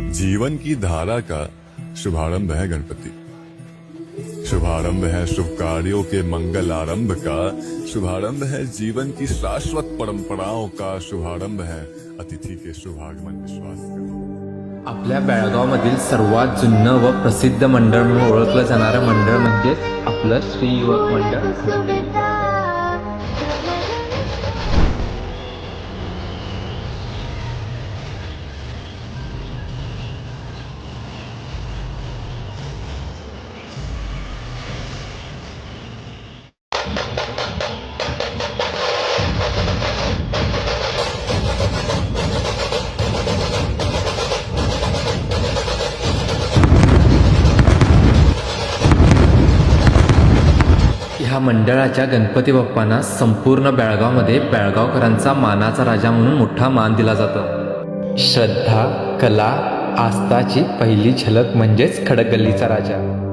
जीवन की धारा का शुभारंभ है गणपति। शुभारंभ है शुभ कार्यों के मंगल आरंभ का। शुभारंभ है जीवन की शाश्वत परंपराओं का। शुभारंभ है अतिथि के शुभागमन विश्वास का। आपल्या बेळगावमधील सर्वात जुनं व प्रसिद्ध मंडळ म्हणून ओळखलं जाणारं मंडळ म्हणजेच आपलं श्री युवक मंडळ। ह्या मंडळाच्या गणपती बाप्पांना संपूर्ण बेळगावमध्ये बेळगावकरांचा मानाचा राजा म्हणून मोठा मान दिला जातो। श्रद्धा, कला, आस्थाची पहिली झलक म्हणजेच खडकगल्लीचा राजा।